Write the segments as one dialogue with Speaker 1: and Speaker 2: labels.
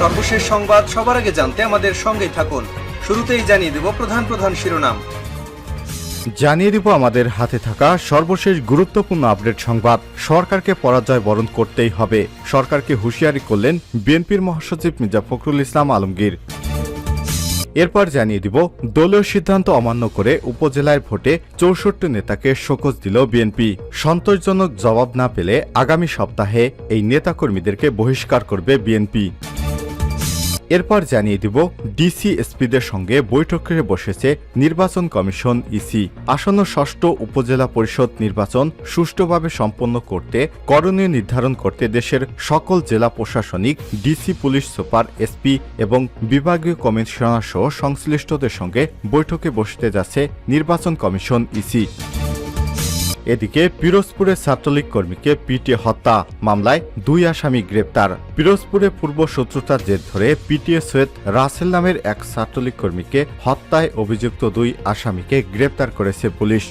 Speaker 1: সর্বশেষ সংবাদ সবার আগে জানতে আমাদের সঙ্গেই থাকুন। শুরুতেই জানিয়ে দেব প্রধান প্রধান শিরোনাম।
Speaker 2: জানিয়ে দিব আমাদের হাতে থাকা সর্বশেষ গুরুত্বপূর্ণ আপডেট সংবাদ। সরকারকে পরাজয় বরণ করতেই হবে, সরকারকে হুঁশিয়ারি করলেন বিএনপির মহাসচিব মির্জা ফখরুল ইসলাম আলমগীর। এরপর জানিয়ে দিব দলীয় সিদ্ধান্ত অমান্য করে উপজেলায় ভোটে 64 নেতাকে শোকজ দিল বিএনপি। সন্তোষজনক জবাব না পেলে আগামী সপ্তাহে এই নেতাকর্মীদেরকে বহিষ্কার করবে বিএনপি। এরপর জানিয়ে দিব ডিসি এসপিদের সঙ্গে বৈঠকে বসেছে নির্বাচন কমিশন ইসি। আসন্ন ষষ্ঠ উপজেলা পরিষদ নির্বাচন সুষ্ঠুভাবে সম্পন্ন করতে করণীয় নির্ধারণ করতে দেশের সকল জেলা প্রশাসনিক, ডিসি, পুলিশ সুপার, এসপি এবং বিভাগীয় কমিশনার সহ সংশ্লিষ্টদের সঙ্গে বৈঠকে বসতে যাচ্ছে নির্বাচন কমিশন ইসি। এদিকে পিরোজপুরে ছাত্রলীগ কর্মীকে পিটিয়ে হত্যা মামলায় 2 আসামি গ্রেপ্তার। পিরোজপুরে পূর্ব শত্রুতার জের ধরে পিটিয়ে সৈয়দ রাসেল নামের এক ছাত্রলীগ কর্মীকে হত্যায় অভিযুক্ত 2 আসামিকে গ্রেপ্তার করেছে পুলিশ।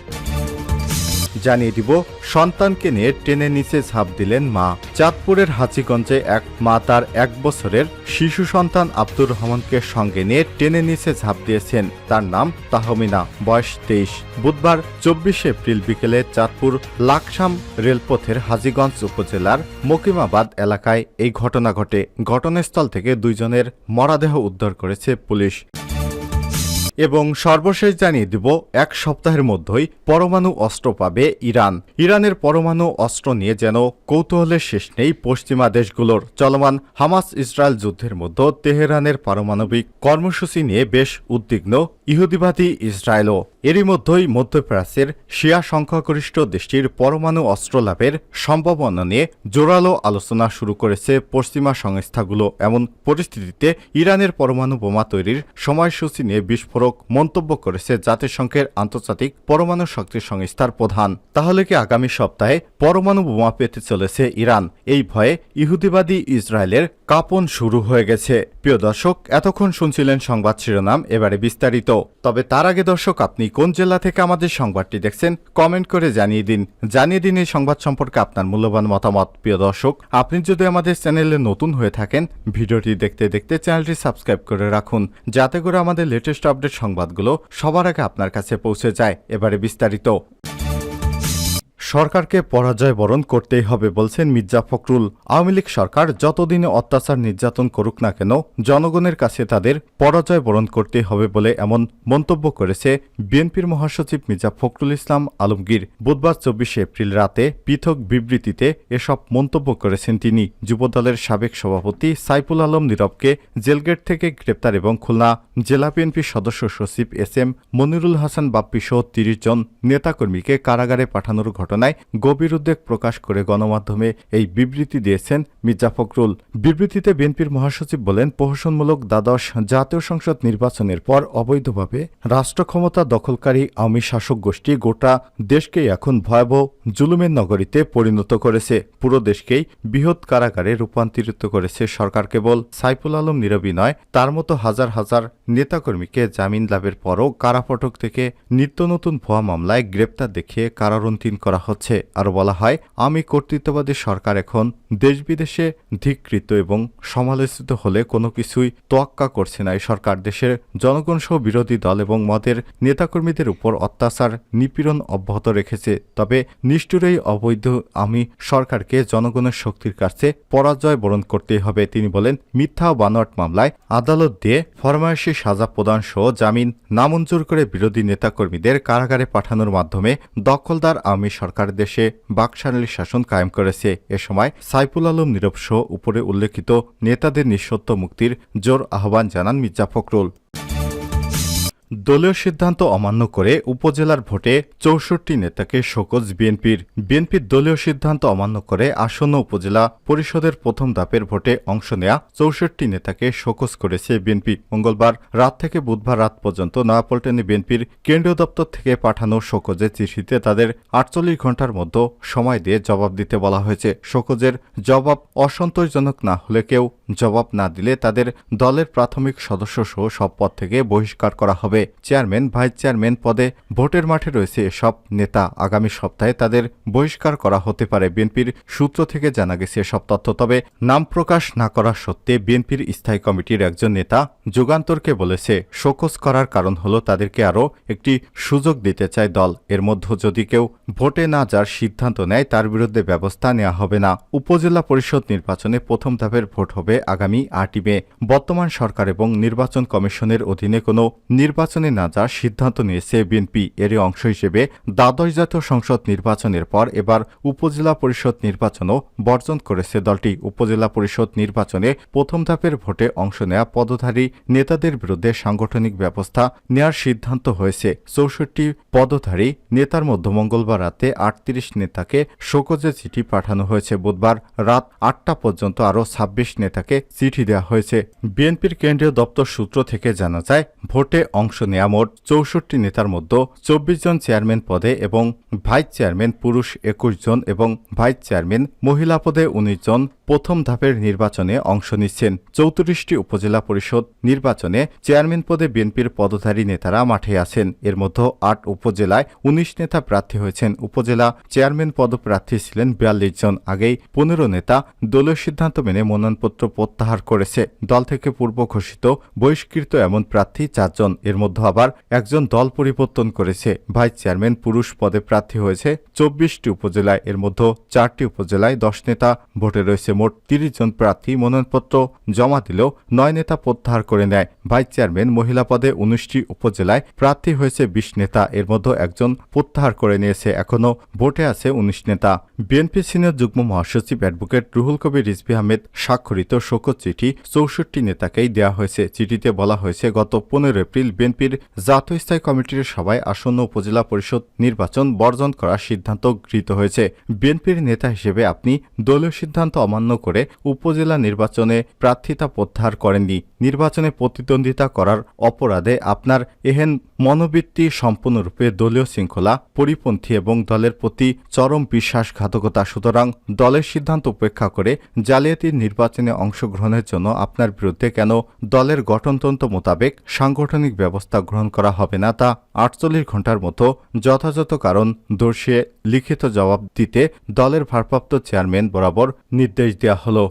Speaker 2: জানিয়ে দিব সন্তানকে নিয়ে ট্রেনের নিচে ঝাঁপ দিলেন মা। চাঁদপুরের হাজীগঞ্জে এক মা তার 1 বছরের শিশু সন্তান আব্দুর রহমানকে সঙ্গে নিয়ে ট্রেনের নিচে ঝাঁপ দিয়েছেন। তার নাম তাহমিনা, বয়স 23। বুধবার 24 এপ্রিল বিকেলে চাঁদপুর লাকসাম রেলপথের হাজীগঞ্জ উপজেলার মকিমাবাদ এলাকায় এই ঘটনা ঘটে। ঘটনাস্থল থেকে 2 জনের মরদেহ উদ্ধার করেছে পুলিশ। এবং সর্বশেষ জানিয়ে দিব 1 সপ্তাহের মধ্যেই পরমাণু অস্ত্র পাবে ইরান। ইরানের পরমাণু অস্ত্র নিয়ে যেন কৌতূহলের শেষ নেই পশ্চিমা দেশগুলোর। চলমান হামাস ইসরায়েল যুদ্ধের মধ্যে তেহরানের পারমাণবিক কর্মসূচি নিয়ে বেশ উদ্বিগ্ন ইহুদিবাদী ইসরায়েলও। এরই মধ্যেই মধ্যপ্রাচ্যের শিয়া সংখ্যাগরিষ্ঠ দেশটির পরমাণু অস্ত্র লাভের সম্ভাবনা নিয়ে জোরালো আলোচনা শুরু করেছে পশ্চিমা সংস্থাগুলো। এমন পরিস্থিতিতে ইরানের পরমাণু বোমা তৈরির সময়সূচি নিয়ে বিস্ফোরক মন্তব্য করেছে জাতিসংঘের আন্তর্জাতিক পরমাণু শক্তি সংস্থার প্রধান। তাহলে কি আগামী সপ্তাহে পরমাণু বোমা পেতে চলেছে ইরান? এই ভয়ে ইহুদিবাদী ইসরায়েলের কাঁপন শুরু হয়ে গেছে। প্রিয় দর্শক, এতক্ষণ শুনছিলেন সংবাদ শিরোনাম, এবারে বিস্তারিত। তবে তার আগে দর্শক, আপনি কোন জেলা থেকে আমাদের সংবাদটি দেখছেন কমেন্ট করে জানিয়ে দিন এই সংবাদ সম্পর্কে আপনার মূল্যবান মতামত। প্রিয় দর্শক, আপনি যদি আমাদের চ্যানেলে নতুন হয়ে থাকেন, ভিডিওটি দেখতে দেখতে চ্যানেলটি সাবস্ক্রাইব করে রাখুন, যাতে করে আমাদের লেটেস্ট আপডেট সংবাদগুলো সবার আগে আপনার কাছে পৌঁছে যায়। এবারে বিস্তারিত। সরকারকে পরাজয় বরণ করতেই হবে বলছেন মির্জা ফখরুল। আওয়ামী লীগ সরকার যতদিনে অত্যাচার নির্যাতন করুক না কেন, জনগণের কাছে তাদের পরাজয় বরণ করতেই হবে বলে এমন মন্তব্য করেছে বিএনপির মহাসচিব মির্জা ফখরুল ইসলাম আলমগীর। বুধবার 24 এপ্রিল রাতে পৃথক বিবৃতিতে এসব মন্তব্য করেছেন তিনি। যুবদলের সাবেক সভাপতি সাইফুল আলম নীরবকে জেলগেট থেকে গ্রেপ্তার এবং খুলনা জেলা বিএনপির সদস্য সচিব SM মনিরুল হাসান বাপ্পি সহ 30 জন নেতাকর্মীকে কারাগারে পাঠানোর ঘটনায় গভীর উদ্বেগ প্রকাশ করে গণমাধ্যমে এই বিবৃতি দিয়েছেন মির্জা ফখরুল। বিবৃতিতে বিএনপির মহাসচিব বলেন, প্রহসনমূলক দ্বাদশ জাতীয় সংসদ নির্বাচনের পর অবৈধভাবে রাষ্ট্র ক্ষমতা দখলকারী আওয়ামী শাসক গোষ্ঠী গোটা দেশকেই এখন ভয়াবহ জুলুমের নগরীতে পরিণত করেছে। পুরো দেশকেই বৃহৎ কারাগারে রূপান্তরিত করেছে সরকার। কেবল সাইফুল আলম নীরবই নয়, তার মতো হাজার হাজার নেতাকর্মীকে জামিন লাভের পরও কারাফটক থেকে নিত্য নতুন ভুয়া মামলায় গ্রেপ্তার দেখিয়ে কারারুন্তীন করা হচ্ছে। আরও বলা হয়, আমি কর্তৃত্ববাদী সরকার এখন দেশ বিদেশে ধিক্কৃত এবং সমালোচিত হলে কোনো কিছুই তোয়াক্কা করছে না। এই সরকার দেশের জনগণ সহ বিরোধী দল এবং মদের নেতাকর্মীদের উপর অত্যাচার নিপীড়ন অব্যাহত রেখেছে। তবে নিষ্ঠুর এই অবৈধ আমি সরকারকে জনগণের শক্তির কাছে পরাজয় বরণ করতেই হবে। তিনি বলেন, মিথ্যা ও বানোয়াট মামলায় আদালত দিয়ে ফরমায়েশি সাজা প্রদান সহ জামিন নামঞ্জুর করে বিরোধী নেতাকর্মীদের কারাগারে পাঠানোর মাধ্যমে দখলদার আওয়ামী সরকার দেশে বাকশালী শাসন কায়েম করেছে। এ সময় সাইফুল আলম নীরব সহ উপরে উল্লেখিত নেতাদের নিঃশর্ত মুক্তির জোর আহ্বান জানান মির্জা ফখরুল। দলীয় সিদ্ধান্ত অমান্য করে উপজেলার ভোটে 64 নেতাকে শোকজ বিএনপির। বিএনপির দলীয় সিদ্ধান্ত অমান্য করে আসন্ন উপজেলা পরিষদের প্রথম ধাপের ভোটে অংশ নেয়া 64 নেতাকে শোকজ করেছে বিএনপি। মঙ্গলবার রাত থেকে বুধবার রাত পর্যন্ত নয়াপল্টনে বিএনপির কেন্দ্রীয় দপ্তর থেকে পাঠানো শোকজের চিঠিতে তাদের 48 ঘণ্টার মধ্যে সময় দিয়ে জবাব দিতে বলা হয়েছে। শোকজের জবাব অসন্তোষজনক না হলে কেউ জবাব না দিলে তাদের দলের প্রাথমিক সদস্যসহ সব পদ থেকে বহিষ্কার করা হবে। চেয়ারম্যান, ভাইস চেয়ারম্যান পদে ভোটের মাঠে রয়েছে এসব নেতা। আগামী সপ্তাহে তাদের বহিষ্কার করা হতে পারে। বিএনপির সূত্র থেকে জানা গেছে এসব তথ্য। তবে নাম প্রকাশ না করা সত্ত্বে বিএনপির স্থায়ী কমিটির একজন নেতা যুগান্তরকে বলেছে, শোকজ করার কারণ হলো তাদেরকে আরও একটি সুযোগ দিতে চায় দল। এর মধ্যে যদি কেউ ভোটে না যাওয়ার সিদ্ধান্ত নেয় তার বিরুদ্ধে ব্যবস্থা নেওয়া হবে না। উপজেলা পরিষদ নির্বাচনে প্রথম ধাপের ভোট হবে আগামী 8 মে। বর্তমান সরকার এবং নির্বাচন কমিশনের অধীনে কোনো নির্বাচনে না যাওয়ার সিদ্ধান্ত নিয়েছে বিএনপি। এরই অংশ হিসেবে দ্বাদশ জাতীয় সংসদ নির্বাচনের পর এবার উপজেলা পরিষদ নির্বাচনও বর্জন করেছে দলটি। উপজেলা পরিষদ নির্বাচনে প্রথম ধাপের ভোটে অংশ নেওয়া পদধারী নেতাদের বিরুদ্ধে সাংগঠনিক ব্যবস্থা নেওয়ার সিদ্ধান্ত হয়েছে। 64 পদধারী নেতার মধ্যে মঙ্গলবার রাতে 38 নেতাকে শোকজে চিঠি পাঠানো হয়েছে। বুধবার রাত 8টা পর্যন্ত আরও 26 নেতাকে চিঠি দেওয়া হয়েছে। বিএনপির কেন্দ্রীয় দপ্তর সূত্র থেকে জানা যায়, ভোটে অংশ নেওয়া মোট 64 নেতার মধ্যে 24 জন চেয়ারম্যান পদে এবং ভাইস চেয়ারম্যান পুরুষ 21 জন এবং ভাইস চেয়ারম্যান মহিলা পদে 19 জন প্রথম ধাপের নির্বাচনে অংশ নিচ্ছেন। 34টি উপজেলা পরিষদ নির্বাচনে চেয়ারম্যান পদে বিএনপির পদধারী নেতারা মাঠে আছেন। এর মধ্যে 8 উপজেলায় 19 নেতা প্রার্থী হয়েছেন। উপজেলা চেয়ারম্যান পদপ্রার্থী ছিলেন 42 জন। আগেই 15 নেতা দলীয় সিদ্ধান্ত মেনে মনোনয়নপত্র প্রত্যাহার করেছে। দল থেকে পূর্ব ঘোষিত বহিষ্কৃত এমন প্রার্থী 4 জন। এর মধ্যে আবার একজন দল পরিবর্তন করেছে। ভাইস চেয়ারম্যান পুরুষ পদে প্রার্থী হয়েছে 24টি উপজেলায়। এর মধ্যে 4টি উপজেলায় 10 নেতা ভোটে রয়েছে। মোট 30 জন প্রার্থী মনোনয়নপত্র জমা দিলেও 9 নেতা প্রত্যাহার করে নেয়। ভাইস চেয়ারম্যান মহিলা পদে 19টি উপজেলায় প্রার্থী হয়েছে 20 নেতা। এর মধ্যে একজন প্রত্যাহার করে নিয়েছে। এখনও ভোটে আছে 19 নেতা। বিএনপি সিনিয়র যুগ্ম মহাসচিব অ্যাডভোকেট রুহুল কবির রিজভী আহমেদ স্বাক্ষরিত শোকজ চিঠি 64 নেতাকেই দেওয়া হয়েছে। চিঠিতে বলা হয়েছে, গত 15 এপ্রিল বিএনপির জাতীয় স্থায়ী কমিটির সভায় আসন্ন উপজেলা পরিষদ নির্বাচন বর্জন করার সিদ্ধান্ত গৃহীত হয়েছে। বিএনপির নেতা হিসেবে আপনি দলীয় সিদ্ধান্ত অমান্য করে উপজেলা নির্বাচনে প্রার্থিতা প্রত্যাহার করেননি। নির্বাচনে প্রতিদ্বন্দ্বিতা করার অপরাধে আপনার এহেন মনোবৃত্তি সম্পূর্ণরূপে দলীয় শৃঙ্খলা পরিপন্থী এবং দলের প্রতি চরম বিশ্বাসঘাতকতা। সুতরাং দলের সিদ্ধান্ত উপেক্ষা করে জালিয়াতির নির্বাচনে অংশগ্রহণের জন্য আপনার বিরুদ্ধে কেন দলের গঠনতন্ত্র মোতাবেক সাংগঠনিক ব্যবস্থা গ্রহণ করা হবে না তা 48 ঘণ্টার মতো যথাযথ কারণ দর্শিয়ে লিখিত জবাব দিতে দলের ভারপ্রাপ্ত চেয়ারম্যান বরাবর নির্দেশ দেওয়া হলো।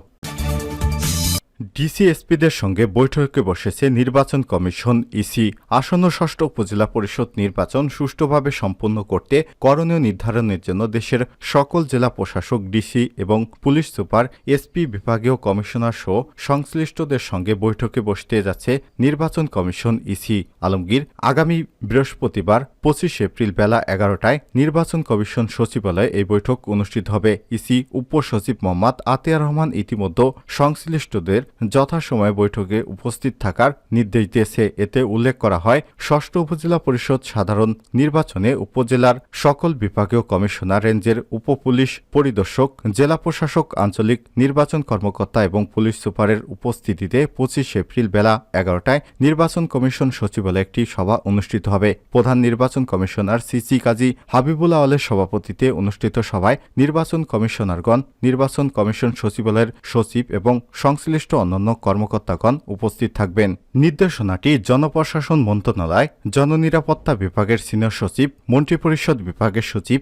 Speaker 2: ডিসি-এসপিদের সঙ্গে বৈঠকে বসেছে নির্বাচন কমিশন ইসি। আসন্ন 6ষ্ঠ উপজেলা পরিষদ নির্বাচন সুষ্ঠুভাবে সম্পন্ন করতে করণীয় নির্ধারণের জন্য দেশের সকল জেলা প্রশাসক, ডিসি এবং পুলিশ সুপার, এসপি, বিভাগীয় কমিশনার সহ সংশ্লিষ্টদের সঙ্গে বৈঠকে বসতে যাচ্ছে নির্বাচন কমিশন ইসি। আলমগীর, আগামী বৃহস্পতিবার 25 এপ্রিল বেলা 11টায় নির্বাচন কমিশন সচিবালয়ে এই বৈঠক অনুষ্ঠিত হবে। ইসি উপসচিব মোহাম্মদ আতিয়ার রহমান ইতিমধ্যে সংশ্লিষ্টদের যথাসময়ে বৈঠকে উপস্থিত থাকার নির্দেশ দিয়েছে। এতে উল্লেখ করা হয়, 6ষ্ঠ উপজেলা পরিষদ সাধারণ নির্বাচনে উপজেলার সকল বিভাগীয় কমিশনার, রেঞ্জের উপপুলিশ পরিদর্শক, জেলা প্রশাসক, আঞ্চলিক নির্বাচন কর্মকর্তা এবং পুলিশ সুপারের উপস্থিতিতে 25 এপ্রিল বেলা 11টায় নির্বাচন কমিশন সচিবালয়ে একটি সভা অনুষ্ঠিত হবে। প্রধান নির্বাচন কমিশনার সিসি কাজী হাবিবুল আওয়ালের সভাপতিত্বে অনুষ্ঠিত সভায় নির্বাচন কমিশনারগণ, নির্বাচন কমিশন সচিবালয়ের সচিব এবং সংশ্লিষ্ট অন্যান্য কর্মকর্তাগণ উপস্থিত থাকবেন। নির্দেশনাটি জনপ্রশাসন মন্ত্রণালয়, জননিরাপত্তা বিভাগের সিনিয়র সচিব, মন্ত্রিপরিষদ বিভাগের সচিব,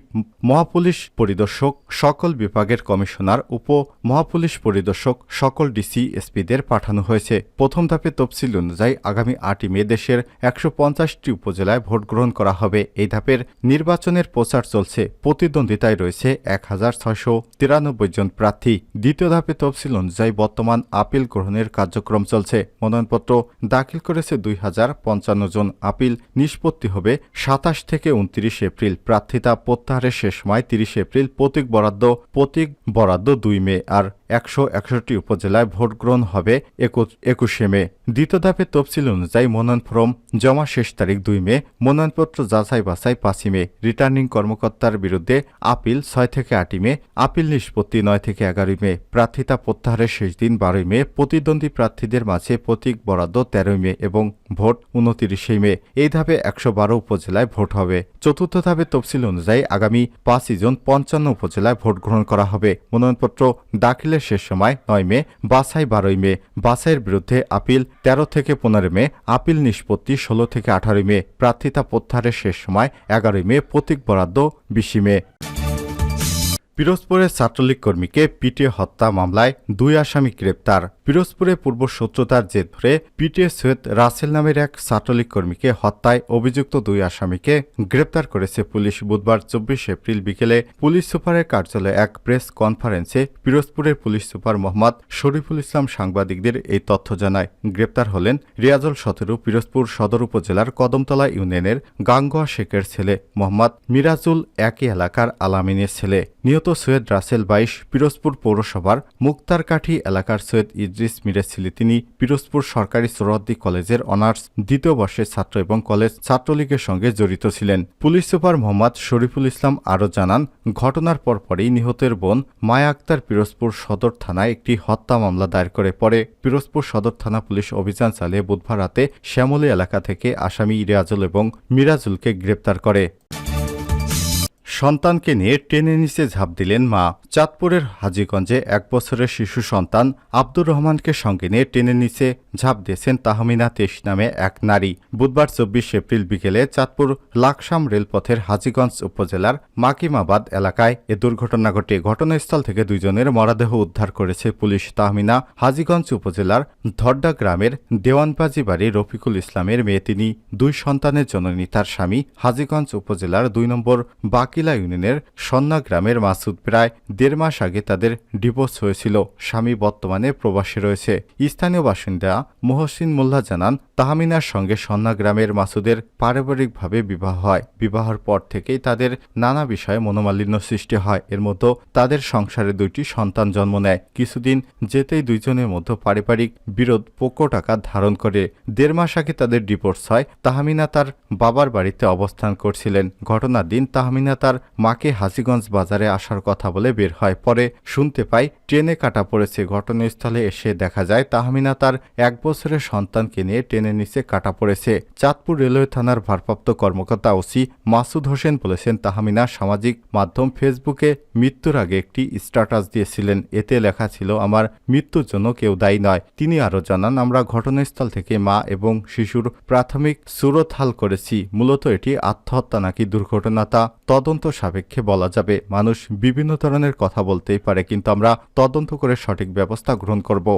Speaker 2: মহাপুলিশ পরিদর্শক, সকল বিভাগের কমিশনার, উপ মহাপুলিশ পরিদর্শক, সকল ডিসি এসপিদের পাঠানো হয়েছে। প্রথম ধাপে তফসিল অনুযায়ী আগামী 8 মে দেশের 150টি উপজেলায় ভোট গ্রহণ করা হবে। এই ধাপের নির্বাচনের প্রচার চলছে। প্রতিদ্বন্দ্বিতায় রয়েছে 1693 জন প্রার্থী। দ্বিতীয় ধাপে তফসিল অনুযায়ী বর্তমান আপিল গ্রহণের কার্যক্রম চলছে। মনোনয়নপত্র দাখিল করেছে 2055 জন। আপিল নিষ্পত্তি হবে 27 থেকে 29 এপ্রিল। প্রার্থিতা প্রত্যাহারের শেষ সময় 30 এপ্রিল। প্রতীক বরাদ্দ 2 মে। আর 161টি উপজেলায় ভোট গ্রহণ হবে 21 মে। দ্বিতীয় ধাপে তফসিল অনুযায়ী মনোনয়ন ফরম জমা শেষ তারিখ 2 মে। মনোনয়নপত্র যাচাই বাছাই 5 মে। রিটার্নিং কর্মকর্তার বিরুদ্ধে আপিল 6 থেকে 8 মে। আপিল নিষ্পত্তি 9 থেকে 11 মে। প্রার্থিতা প্রত্যাহারের শেষ দিন 12 মে। প্রতিদ্বন্দ্বী প্রার্থীদের মাঝে প্রতীক বরাদ্দ 13 মে এবং ভোট 29 মে। এই ধাপে 112 উপজেলায় ভোট হবে। চতুর্থ ধাপে তফসিল অনুযায়ী আগামী 5 জুন 55 উপজেলায় ভোট গ্রহণ করা হবে। মনোনয়নপত্র দাখিলের শেষ সময় 9 মে, বাছাই 12 মে। বাছাইয়ের বিরুদ্ধে আপিল 13 থেকে 15 মে, আপিল নিষ্পত্তি 16 থেকে 18 মে। প্রার্থিতা প্রত্যাহারের শেষ সময় 11 মে, প্রতীক বরাদ্দ 20 মে। পিরোজপুরে ছাত্রলীগ কর্মীকে পিটিয়ে হত্যা মামলায় 2 আসামি গ্রেপ্তার। পিরোজপুরে পূর্ব শত্রুতার জের ধরে পিটিয়ে সৈয়দ রাসেল নামের এক ছাত্রলীগ কর্মীকে হত্যায় অভিযুক্ত 2 আসামিকে গ্রেপ্তার করেছে পুলিশ। বুধবার 24 এপ্রিল বিকেলে পুলিশ সুপারের কার্যালয়ে এক প্রেস কনফারেন্সে পিরোজপুরের পুলিশ সুপার মোহাম্মদ শরীফুল ইসলাম সাংবাদিকদের এই তথ্য জানায়। গ্রেপ্তার হলেন রিয়াজুল 17, পিরোজপুর সদর উপজেলার কদমতলা ইউনিয়নের গাঙ্গুয়া শেখের ছেলে, মোহাম্মদ মিরাজুল একই এলাকার আলামিনের ছেলে। নিহত সৈয়দ রাসেল 22, পিরোজপুর পৌরসভার মুক্তারকাঠি এলাকার সৈয়দ ইদ্রিস মিরের ছেলে। তিনি পিরোজপুর সরকারি সোহরাওয়ার্দী কলেজের অনার্স 2য় বর্ষের ছাত্র এবং কলেজ ছাত্রলীগের সঙ্গে জড়িত ছিলেন। পুলিশ সুপার মোহাম্মদ শরীফুল ইসলাম আরও জানান, ঘটনার পরপরই নিহতের বোন মায়া আক্তার পিরোজপুর সদর থানায় একটি হত্যা মামলা দায়ের করে। পরে পিরোজপুর সদর থানা পুলিশ অভিযান চালিয়ে বুধবার রাতে শ্যামলী এলাকা থেকে আসামি রিয়াজুল এবং মিরাজুলকে গ্রেপ্তার করে। সন্তানকে নিয়ে টেনে নিচে ঝাঁপ দিলেন মা। চাঁদপুরের হাজীগঞ্জে 1 বছরের শিশু সন্তান আব্দুর রহমানকে সঙ্গে নিয়ে টেনে নিচে ঝাঁপ দিয়েছেন তাহমিনা 23 নামে এক নারী। বুধবার 24 এপ্রিল বিকেলে চাঁদপুর লাকসাম রেলপথের হাজীগঞ্জ উপজেলার মাকিমাবাদ এলাকায় এ দুর্ঘটনা ঘটে। ঘটনাস্থল থেকে 2 জনের মরদেহ উদ্ধার করেছে পুলিশ। তাহমিনা হাজীগঞ্জ উপজেলার ধড্ডা গ্রামের দেওয়ানবাজি বাড়ি রফিকুল ইসলামের মেয়ে। তিনি 2 সন্তানের জননী। তার স্বামী হাজীগঞ্জ উপজেলার 2 নম্বর বাকিলা ইউনিয়নের সন্না গ্রামের মাসুদ। প্রায় 1.5 মাস আগে তাদের ডিভোর্স হয়েছিল। স্বামী বর্তমানে প্রবাসে রয়েছে। স্থানীয় বাসিন্দা মোহসিন মোল্লা জানান, তাহমিনার সঙ্গে সন্না গ্রামের মাসুদের পারিবারিকভাবে বিবাহ হয়। বিবাহের পর থেকেই তাদের নানা বিষয়ে মনোমালিন্য সৃষ্টি হয়। এর মধ্যে তাদের সংসারে 2টি সন্তান জন্ম নেয়। কিছুদিন যেতেই 2 জনের মধ্যে পারিবারিক বিরোধ প্রকট আকার ধারণ করে। 1.5 মাস আগে তাদের ডিভোর্স হয়। তাহমিনা তার বাবার বাড়িতে অবস্থান করছিলেন। ঘটনার দিন তাহমিনা তার মাকে হাজীগঞ্জ বাজারে আসার কথা বলে বের হয়। পরে শুনতে পাই ট্রেনে কাটা পড়েছে। ঘটনাস্থলে এসে দেখা যায় তাহমিনা তার 1 বছরের সন্তানকে নিয়ে ট্রেনের নিচে কাটা পড়েছে। চাঁদপুর রেলওয়ে থানার ভারপ্রাপ্ত কর্মকর্তা ওসি মাসুদ হোসেন বলেছেন, তাহমিনা সামাজিক মাধ্যম ফেসবুকে মৃত্যুর আগে একটি স্ট্যাটাস দিয়েছিলেন। এতে লেখা ছিল, আমার মৃত্যুর জন্য কেউ দায়ী নয়। তিনি আরও জানান, আমরা ঘটনাস্থল থেকে মা এবং শিশুর প্রাথমিক সুরতহাল করেছি। মূলত এটি আত্মহত্যা নাকি দুর্ঘটনা তা তদন্ত সাপেক্ষে বলা যাবে। মানুষ বিভিন্ন ধরনের কথা বলতেই পারে, কিন্তু আমরা তদন্ত করে সঠিক ব্যবস্থা গ্রহণ করব।